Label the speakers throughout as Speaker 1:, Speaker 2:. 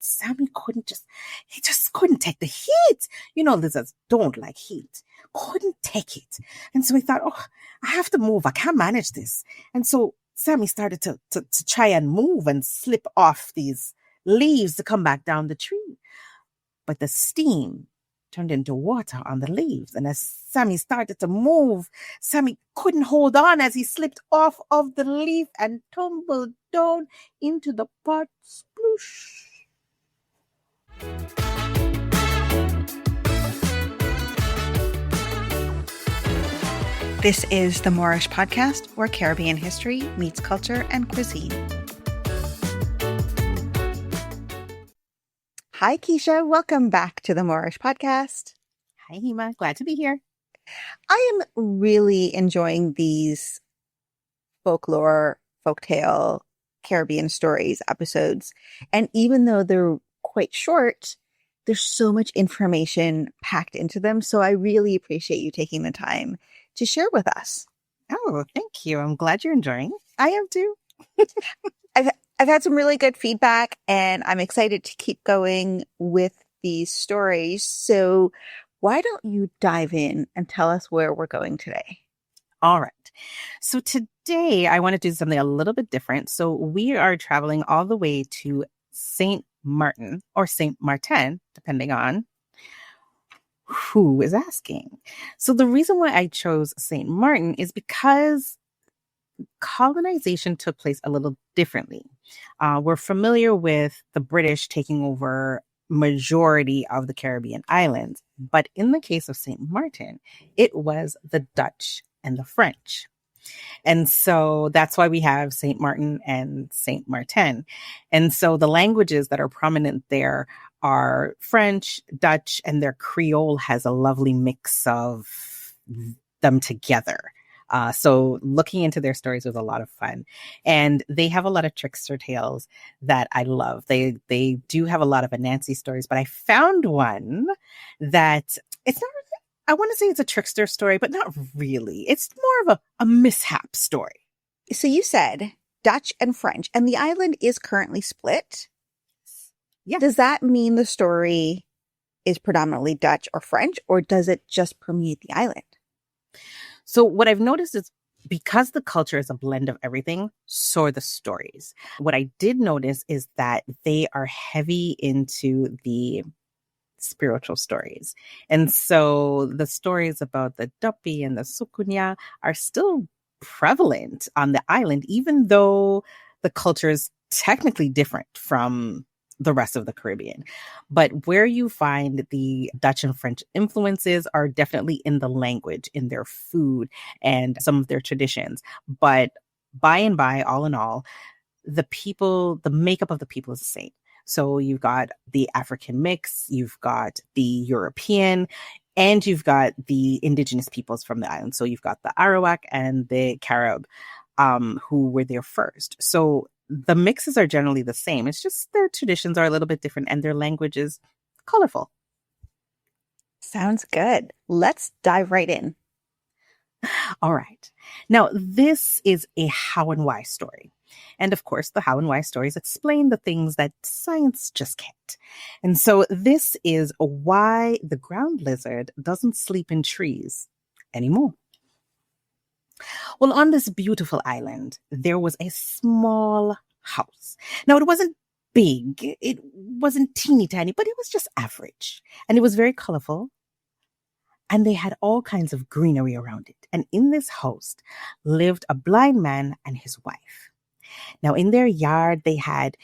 Speaker 1: Sammy he just couldn't take the heat. You know, lizards don't like heat. Couldn't take it. And so he thought, oh, I have to move. I can't manage this. And so Sammy started to try and move and slip off these leaves to come back down the tree. But the steam turned into water on the leaves. And as Sammy started to move, Sammy couldn't hold on as he slipped off of the leaf and tumbled down into the pot. Sploosh.
Speaker 2: This is the Moorish podcast, where Caribbean history meets culture and cuisine. Hi, Kesha. Welcome back to the Moorish podcast.
Speaker 1: Hi, Hema. Glad to be here.
Speaker 2: I am really enjoying these folklore, folktale, Caribbean stories episodes. And even though they're quite short, there's so much information packed into them. So I really appreciate you taking the time to share with us.
Speaker 1: Oh, thank you. I'm glad you're enjoying.
Speaker 2: I am too. I've had some really good feedback, and I'm excited to keep going with these stories. So why don't you dive in and tell us where we're going today?
Speaker 1: All right. So today I want to do something a little bit different. So we are traveling all the way to Sint Maarten or Sint Maarten, depending on who is asking. So the reason why I chose Sint Maarten is because colonization took place a little differently. We're familiar with the British taking over majority of the Caribbean islands, but in the case of Sint Maarten, it was the Dutch and the French. And so that's why we have Sint Maarten and Sint Maarten. And so the languages that are prominent there are French, Dutch, and their Creole has a lovely mix of them together. So looking into their stories was a lot of fun. And they have a lot of trickster tales that I love. They do have a lot of Anansi stories, but I found one that it's not really, I want to say it's a trickster story, but not really. It's more of a mishap story.
Speaker 2: So you said Dutch and French, and the island is currently split.
Speaker 1: Yeah.
Speaker 2: Does that mean the story is predominantly Dutch or French, or does it just permeate the island?
Speaker 1: So what I've noticed is because the culture is a blend of everything, so are the stories. What I did notice is that they are heavy into the spiritual stories. And so the stories about the Duppy and the Sukunya are still prevalent on the island, even though the culture is technically different from the rest of the Caribbean. But where you find the Dutch and French influences are definitely in the language, in their food, and some of their traditions. But by and by, all in all, the makeup of the people is the same. So you've got the African mix, you've got the European, and you've got the indigenous peoples from the island. So you've got the Arawak and the Carib, who were there first. So the mixes are generally the same. It's just their traditions are a little bit different and their language is colorful.
Speaker 2: Sounds good. Let's dive right in.
Speaker 1: All right. Now, this is a how and why story. And of course, the how and why stories explain the things that science just can't. And so this is why the ground lizard doesn't sleep in trees anymore. Well, on this beautiful island, there was a small house. Now, it wasn't big. It wasn't teeny tiny, but it was just average. And it was very colorful. And they had all kinds of greenery around it. And in this house lived a blind man and his wife. Now, in their yard, they had,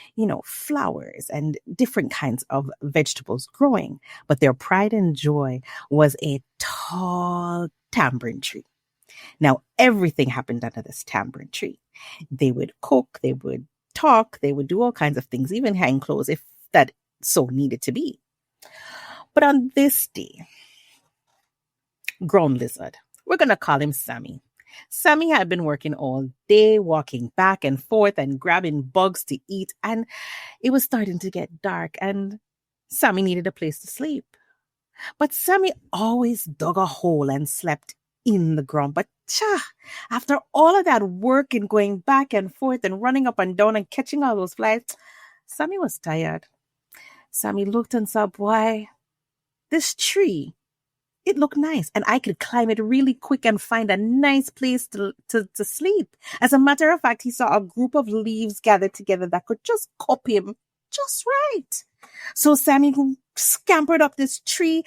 Speaker 1: flowers and different kinds of vegetables growing. But their pride and joy was a tall tamarind tree. Now, everything happened under this tamarind tree. They would cook, they would talk, they would do all kinds of things, even hang clothes if that so needed to be. But on this day, ground lizard, we're going to call him Sammy. Sammy had been working all day, walking back and forth and grabbing bugs to eat. And it was starting to get dark and Sammy needed a place to sleep. But Sammy always dug a hole and slept in the ground. But after all of that work and going back and forth and running up and down and catching all those flies, Sammy was tired. Sammy looked and saw, boy, this tree, it looked nice, and I could climb it really quick and find a nice place to sleep. As a matter of fact, he saw a group of leaves gathered together that could just cup him just right. So Sammy scampered up this tree,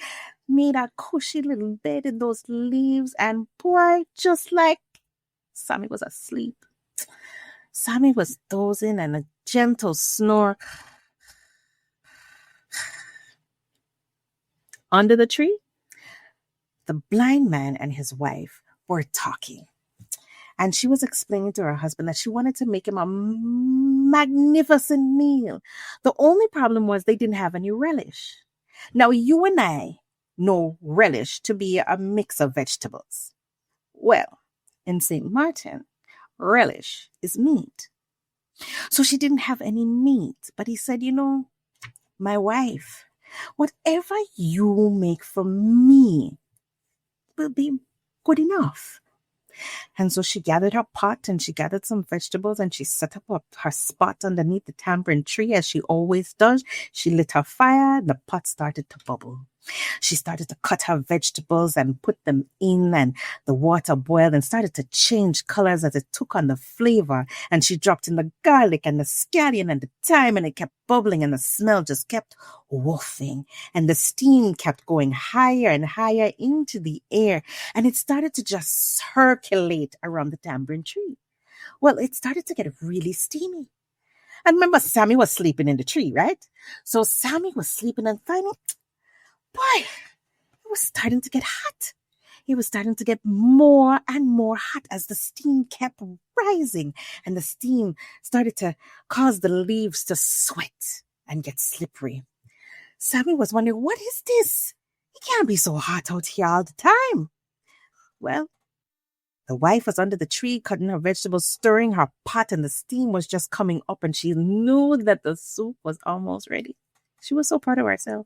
Speaker 1: made a cushy little bed in those leaves, and boy, just like Sammy was asleep. Sammy was dozing, and a gentle snore under the tree. The blind man and his wife were talking, and she was explaining to her husband that she wanted to make him a magnificent meal. The only problem was they didn't have any relish. Now, you and I know relish to be a mix of vegetables. Well, in St. Maarten, relish is meat. So she didn't have any meat, but he said, my wife, whatever you make for me will be good enough. And so she gathered her pot and she gathered some vegetables and she set up her spot underneath the tamarind tree as she always does. She lit her fire and the pot started to bubble. She started to cut her vegetables and put them in, and the water boiled and started to change colors as it took on the flavor. And she dropped in the garlic and the scallion and the thyme, and it kept bubbling and the smell just kept wafting. And the steam kept going higher and higher into the air, and it started to just circulate around the tamarind tree. Well, it started to get really steamy. And remember, Sammy was sleeping in the tree, right? So Sammy was sleeping and finally, boy, it was starting to get hot. It was starting to get more and more hot as the steam kept rising, and the steam started to cause the leaves to sweat and get slippery. Sammy was wondering, what is this? It can't be so hot out here all the time. Well, the wife was under the tree cutting her vegetables, stirring her pot, and the steam was just coming up, and she knew that the soup was almost ready. She was so proud of herself.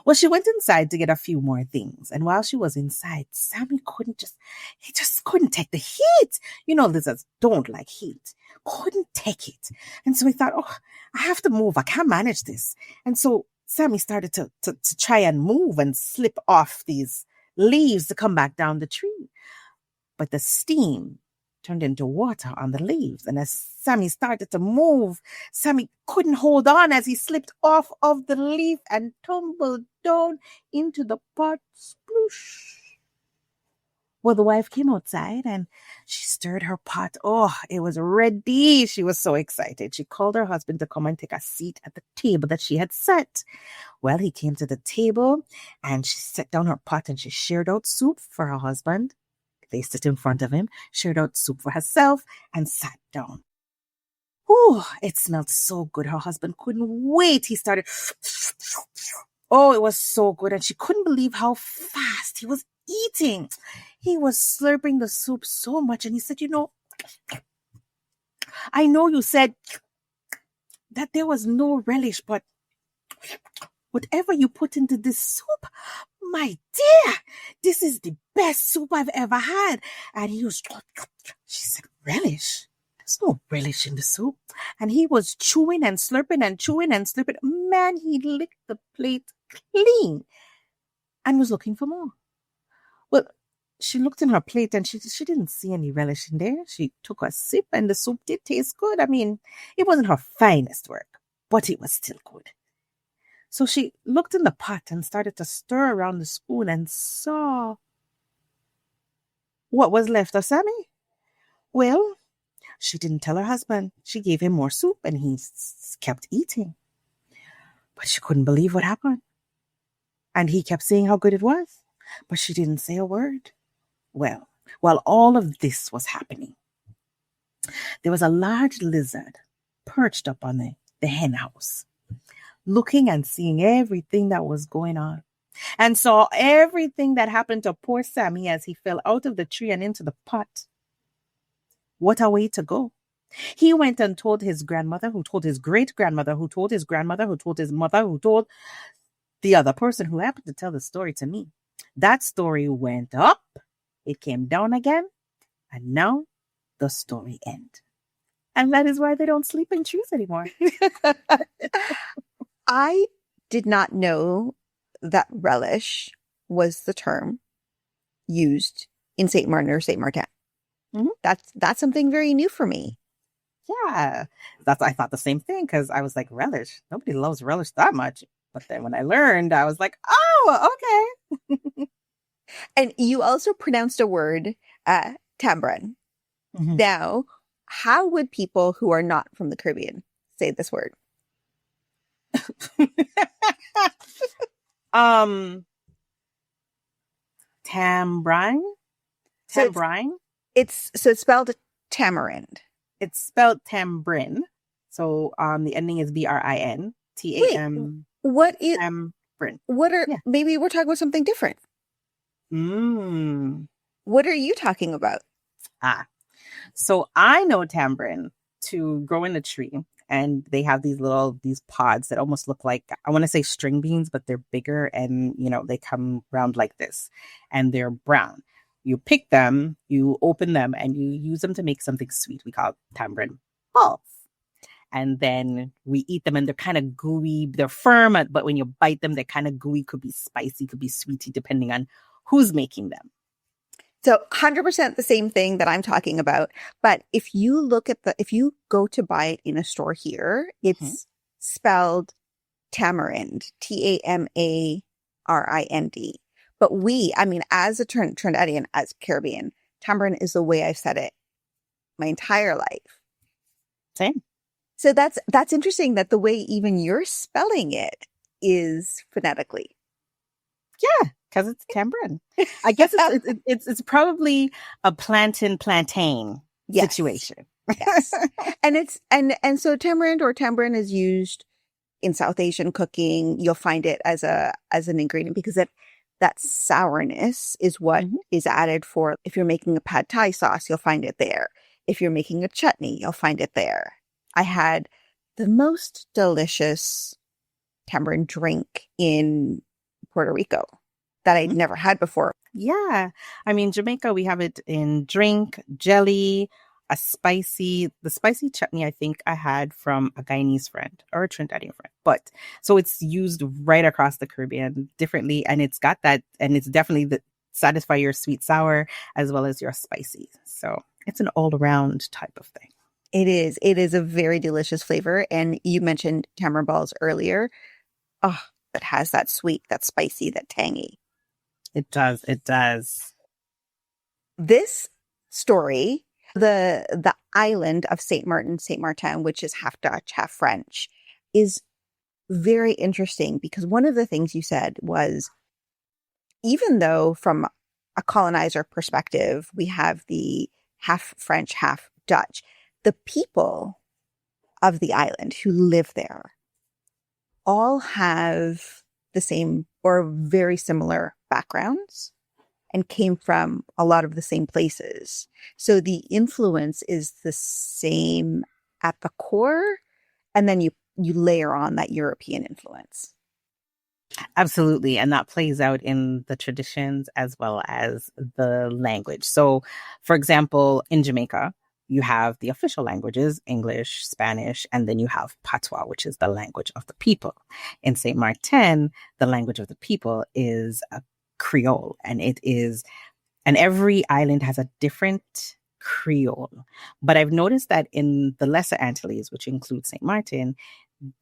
Speaker 1: Well, she went inside to get a few more things. And while she was inside, Sammy just couldn't take the heat. Lizards don't like heat. Couldn't take it. And so he thought, I have to move. I can't manage this. And so Sammy started to try and move and slip off these leaves to come back down the tree. But the steam turned into water on the leaves. And as Sammy started to move, Sammy couldn't hold on as he slipped off of the leaf and tumbled down into the pot. Sploosh. Well, the wife came outside and she stirred her pot. Oh, it was ready. She was so excited. She called her husband to come and take a seat at the table that she had set. Well, he came to the table and she set down her pot and she shared out soup for her husband. Placed it in front of him, shared out soup for herself, and sat down. Oh, it smelled so good. Her husband couldn't wait. He started. Oh, it was so good. And she couldn't believe how fast he was eating. He was slurping the soup so much. And he said, I know you said that there was no relish, but whatever you put into this soup, my dear, this is the best soup I've ever had. And she said, relish? There's no relish in the soup. And he was chewing and slurping and chewing and slurping. Man, he licked the plate clean and was looking for more. Well, she looked in her plate and she didn't see any relish in there. She took a sip and the soup did taste good. I mean, it wasn't her finest work, but it was still good. So she looked in the pot and started to stir around the spoon and saw what was left of Sammy. Well, she didn't tell her husband. She gave him more soup and he kept eating. But she couldn't believe what happened. And he kept saying how good it was, but she didn't say a word. Well, while all of this was happening, there was a large lizard perched up on the hen house, looking and seeing everything that was going on, and saw everything that happened to poor Sammy as he fell out of the tree and into the pot. What a way to go. He went and told his grandmother, who told his great-grandmother, who told his grandmother, who told his mother, who told the other person who happened to tell the story to me. That story went up, it came down again, and now the story ends. And that is why they don't sleep in trees anymore.
Speaker 2: I did not know that relish was the term used in St. Martin or St. Martin.
Speaker 1: Mhm.
Speaker 2: That's something very new for me.
Speaker 1: Yeah, I thought the same thing because I was like, relish. Nobody loves relish that much. But then when I learned, I was like, oh, okay.
Speaker 2: And you also pronounced a word, tamarind.
Speaker 1: Mhm.
Speaker 2: Now, how would people who are not from the Caribbean say this word?
Speaker 1: um, tambrine,
Speaker 2: So
Speaker 1: tambrine.
Speaker 2: it's spelled tamarind.
Speaker 1: It's spelled tambrin. So the ending is BRIN.
Speaker 2: Wait,
Speaker 1: TAM
Speaker 2: what is
Speaker 1: Tambrin.
Speaker 2: what are
Speaker 1: Yeah.
Speaker 2: maybe we're talking about something different.
Speaker 1: Mm.
Speaker 2: What are you talking about?
Speaker 1: Ah. So I know tambrin to grow in a tree, and they have these pods that almost look like, I want to say string beans, but they're bigger, and they come round like this, and they're brown. You pick them, you open them, and you use them to make something sweet. We call it tambrin balls. And then we eat them, and they're kind of gooey. They're firm, but when you bite them, they're kind of gooey. Could be spicy, could be sweety, depending on who's making them.
Speaker 2: So 100% the same thing that I'm talking about. But if you go to buy it in a store here,
Speaker 1: Mhm.
Speaker 2: it's spelled tamarind, Tamarind. But as a Trinidadian, as Caribbean, tamarind is the way I've said it my entire life.
Speaker 1: Same.
Speaker 2: So that's interesting that the way even you're spelling it is phonetically.
Speaker 1: Yeah, because it's tambrin. I guess it's probably a plantain
Speaker 2: Yes.
Speaker 1: situation.
Speaker 2: Yes. And so tamarind is used in South Asian cooking. You'll find it as an ingredient because that sourness is what
Speaker 1: Mhm.
Speaker 2: is added for if you're making a pad thai sauce, you'll find it there. If you're making a chutney, you'll find it there. I had the most delicious tamarind drink in Puerto Rico that I'd never had before.
Speaker 1: Yeah. I mean, Jamaica, we have it in drink, jelly, the spicy chutney I think I had from a Guyanese friend or a Trinidadian friend. But so it's used right across the Caribbean differently. And it's got that, and it's definitely satisfy your sweet sour as well as your spicy. So it's an all around type of thing.
Speaker 2: It is. It is a very delicious flavor. And you mentioned tamarind balls earlier. Oh, that has that sweet, that spicy, that tangy.
Speaker 1: It does. It does.
Speaker 2: This story, the island of Saint Martin, which is half Dutch, half French, is very interesting because one of the things you said was even though from a colonizer perspective, we have the half French, half Dutch, the people of the island who live there all have the same or very similar backgrounds and came from a lot of the same places. So the influence is the same at the core, and then you layer on that European influence.
Speaker 1: Absolutely. And that plays out in the traditions as well as the language. So, for example, in Jamaica, you have the official languages, English, Spanish, and then you have Patois, which is the language of the people. In St. Martin, the language of the people is a Creole, and every island has a different Creole. But I've noticed that in the Lesser Antilles, which includes St. Martin,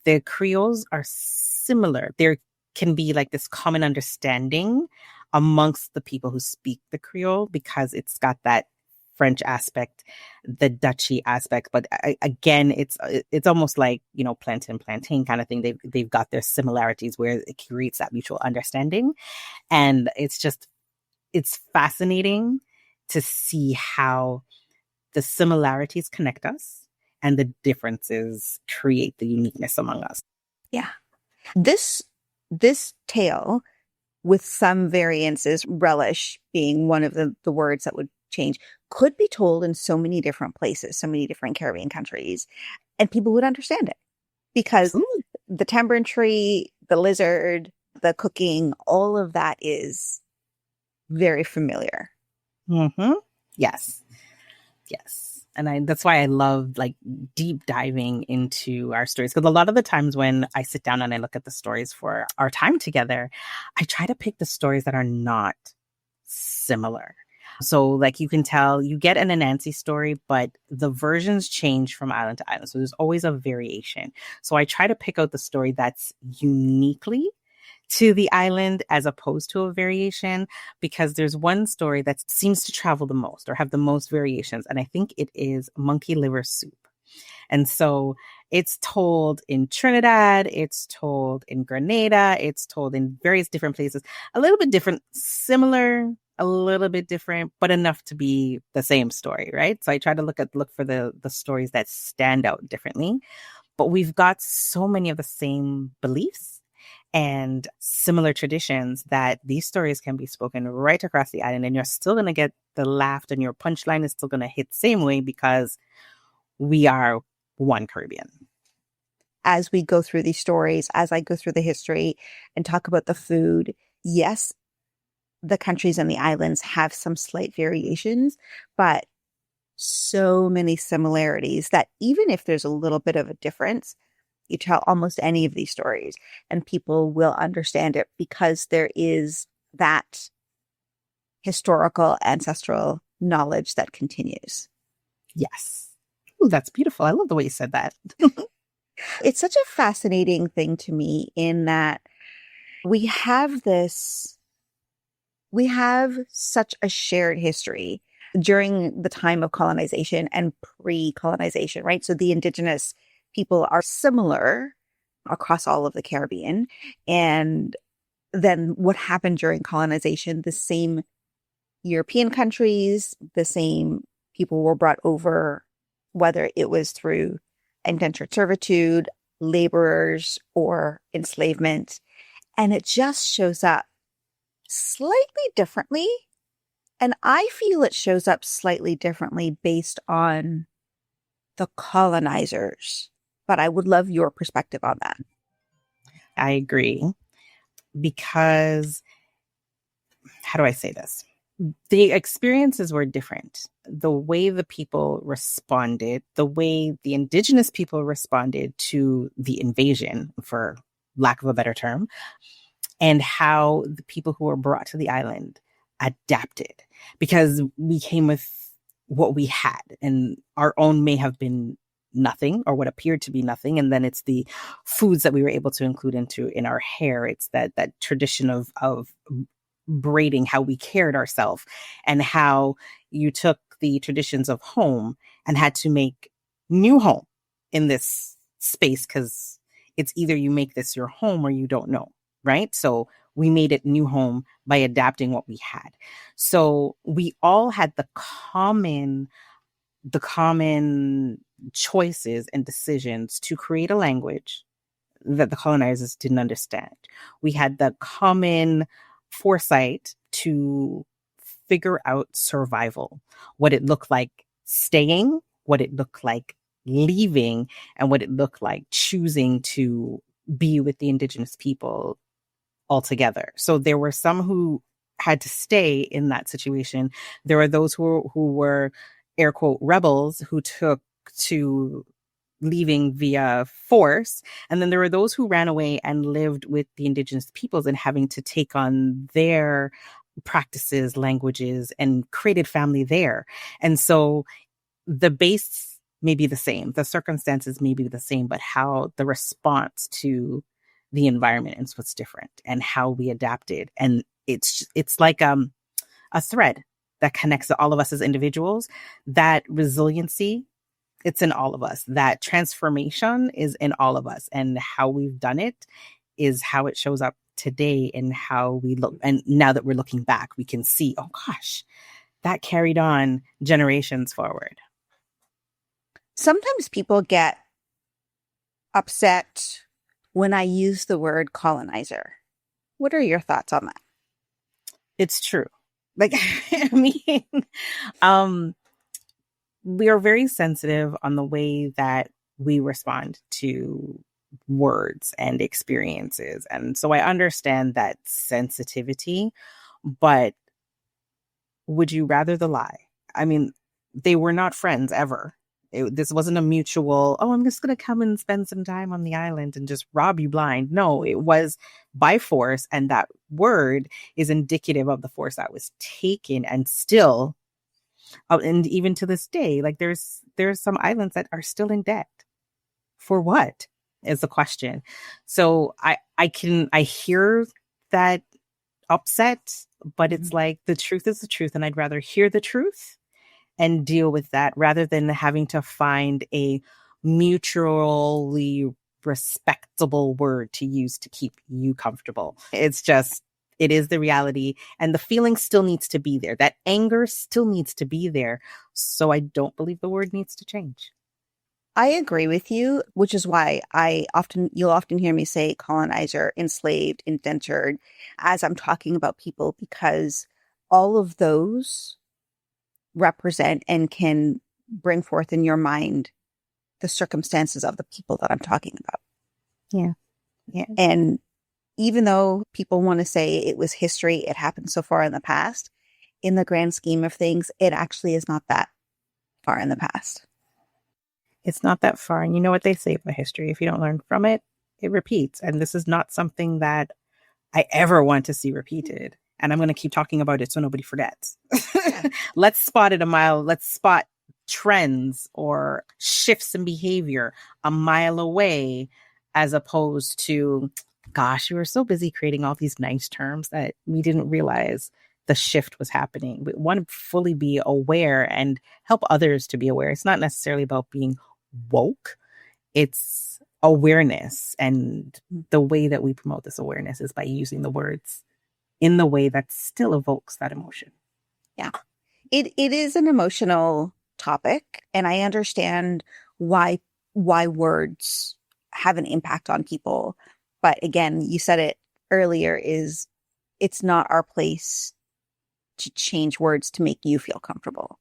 Speaker 1: the Creoles are similar. There can be like this common understanding amongst the people who speak the Creole because it's got that French aspect, the Dutchy aspect. But again, it's almost like plantain kind of thing. They've got their similarities where it creates that mutual understanding, and it's fascinating to see how the similarities connect us and the differences create the uniqueness among us.
Speaker 2: Yeah. This tale with some variances, relish being one of the words that would change, could be told in so many different places, so many different Caribbean countries, and people would understand it because
Speaker 1: Absolutely.
Speaker 2: the tamarind tree, the lizard, the cooking, all of that is very familiar.
Speaker 1: Mm-hmm. Yes. Yes. And that's why I love like deep diving into our stories. Because a lot of the times when I sit down and I look at the stories for our time together, I try to pick the stories that are not similar. So, like you can tell, you get an Anansi story, but the versions change from island to island. So, there's always a variation. So, I try to pick out the story that's uniquely to the island as opposed to a variation, because there's one story that seems to travel the most or have the most variations. And I think it is monkey liver soup. And so it's told in Trinidad, it's told in Grenada, it's told in various different places, a little bit different, similar, a little bit different, but enough to be the same story, right? So I try to look for the stories that stand out differently. But we've got so many of the same beliefs and similar traditions that these stories can be spoken right across the island, and you're still going to get the laugh, and your punchline is still going to hit the same way because we are one Caribbean.
Speaker 2: As we go through these stories, as I go through the history and talk about the food, yes, the countries and the islands have some slight variations, but so many similarities that even if there's a little bit of a difference, you tell almost any of these stories and people will understand it because there is that historical ancestral knowledge that continues.
Speaker 1: Yes. Ooh, that's beautiful. I love the way you said that.
Speaker 2: It's such a fascinating thing to me in that we have such a shared history during the time of colonization and pre-colonization, right? So the indigenous people are similar across all of the Caribbean. And then what happened during colonization, the same European countries, the same people were brought over, whether it was through indentured servitude, laborers, or enslavement. And it just shows up slightly differently. And I feel it shows up slightly differently based on the colonizers. But I would love your perspective on that.
Speaker 1: I agree, because how do I say this? The experiences were different. The way the people responded, the way the indigenous people responded to the invasion, for lack of a better term, and how the people who were brought to the island adapted, because we came with what we had, and our own may have been nothing or what appeared to be nothing, and then it's the foods that we were able to include into in our hair. It's that tradition of braiding, how we cared ourselves, and how you took the traditions of home and had to make new home in this space, because it's either you make this your home or you don't know, right? So we made it new home by adapting what we had. So we all had the common choices and decisions to create a language that the colonizers didn't understand. We had the common foresight to figure out survival, what it looked like staying, what it looked like leaving, and what it looked like choosing to be with the indigenous people altogether. So there were some who had to stay in that situation. There were those who were air quote rebels, who took to leaving via force. And then there were those who ran away and lived with the indigenous peoples and having to take on their practices, languages, and created family there. And so the base may be the same, the circumstances may be the same, but how the response to the environment is what's different, and how we adapted. And it's like a thread that connects all of us as individuals. That resiliency, it's in all of us. That transformation is in all of us, and how we've done it is how it shows up today, and how we look. And now that we're looking back, we can see, oh gosh, that carried on generations forward.
Speaker 2: Sometimes people get upset when I use the word colonizer. What are your thoughts on that?
Speaker 1: It's true. Like, I mean, um, we are very sensitive on the way that we respond to words and experiences. And so I understand that sensitivity, but would you rather the lie? I mean, they were not friends ever. This wasn't a mutual, oh, I'm just going to come and spend some time on the island and just rob you blind. No, it was by force. And that word is indicative of the force that was taken, and still, and even to this day, like there's some islands that are still in debt. For what is the question? So I hear that upset, but it's like the truth is the truth. And I'd rather hear the truth and deal with that rather than having to find a mutually respectable word to use to keep you comfortable. It's just, it is the reality, and the feeling still needs to be there. That anger still needs to be there. So I don't believe the word needs to change.
Speaker 2: I agree with you, which is why you'll often hear me say colonizer, enslaved, indentured, as I'm talking about people, because all of those represent and can bring forth in your mind the circumstances of the people that I'm talking about.
Speaker 1: Yeah. Yeah.
Speaker 2: And even though people want to say it was history, it happened so far in the past, in the grand scheme of things, it actually is not that far in the past.
Speaker 1: It's not that far. And you know what they say about history? If you don't learn from it, it repeats. And this is not something that I ever want to see repeated. And I'm going to keep talking about it so nobody forgets. Let's spot it a mile. Let's spot trends or shifts in behavior a mile away, as opposed to, gosh, we were so busy creating all these nice terms that we didn't realize the shift was happening. We want to fully be aware and help others to be aware. It's not necessarily about being woke. It's awareness. And the way that we promote this awareness is by using the words in the way that still evokes that emotion.
Speaker 2: Yeah. It is an emotional topic, and I understand why words have an impact on people. But again, you said it earlier, it's not our place to change words to make you feel comfortable,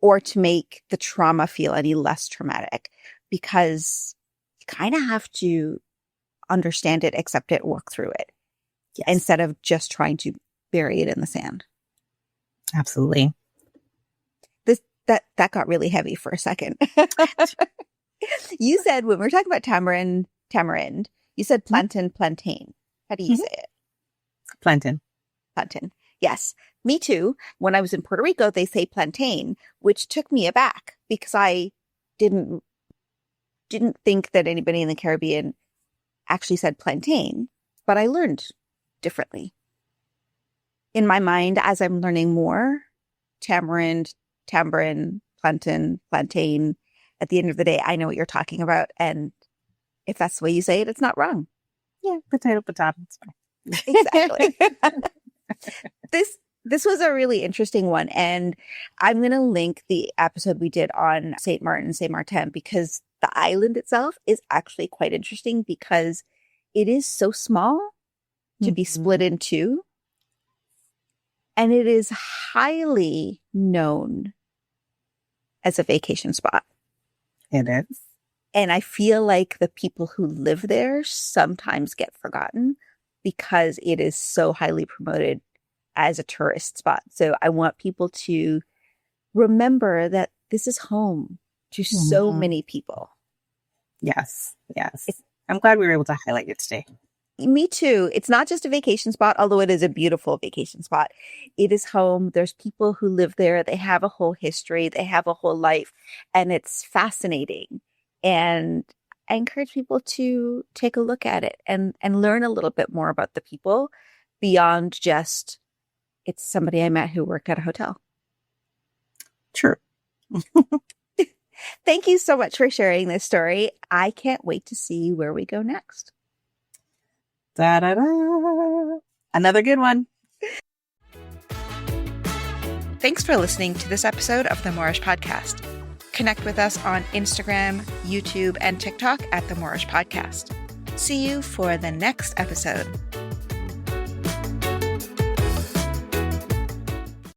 Speaker 2: or to make the trauma feel any less traumatic, because you kind of have to understand it, accept it, work through it. Yes. Instead of just trying to bury it in the sand.
Speaker 1: Absolutely.
Speaker 2: That got really heavy for a second. You said, when we were talking about tamarind, you said plantain, plantain. How do you say it?
Speaker 1: Plantain.
Speaker 2: Plantain. Yes. Me too. When I was in Puerto Rico, they say plantain, which took me aback because I didn't think that anybody in the Caribbean actually said plantain, but I learned differently. In my mind, as I'm learning more, tamarind, plantain, plantain, at the end of the day, I know what you're talking about. And if that's the way you say it, it's not wrong.
Speaker 1: Yeah, potato, it's fine.
Speaker 2: Exactly. This was a really interesting one. And I'm going to link the episode we did on Sint Maarten, Sint Maarten, because the island itself is actually quite interesting because it is so small to be split in two. And it is highly known as a vacation spot.
Speaker 1: It is.
Speaker 2: And I feel like the people who live there sometimes get forgotten because it is so highly promoted as a tourist spot. So I want people to remember that this is home to so many people.
Speaker 1: Yes. I'm glad we were able to highlight it today.
Speaker 2: Me too. It's not just a vacation spot, although it is a beautiful vacation spot. It is home. There's people who live there. They have a whole history. They have a whole life. And it's fascinating. And I encourage people to take a look at it and learn a little bit more about the people beyond just, it's somebody I met who worked at a hotel.
Speaker 1: True.
Speaker 2: Thank you so much for sharing this story. I can't wait to see where we go next.
Speaker 1: Da-da-da. Another good one.
Speaker 2: Thanks for listening to this episode of the Moorish Podcast. Connect with us on Instagram, YouTube, and TikTok at the Moorish Podcast. See you for the next episode.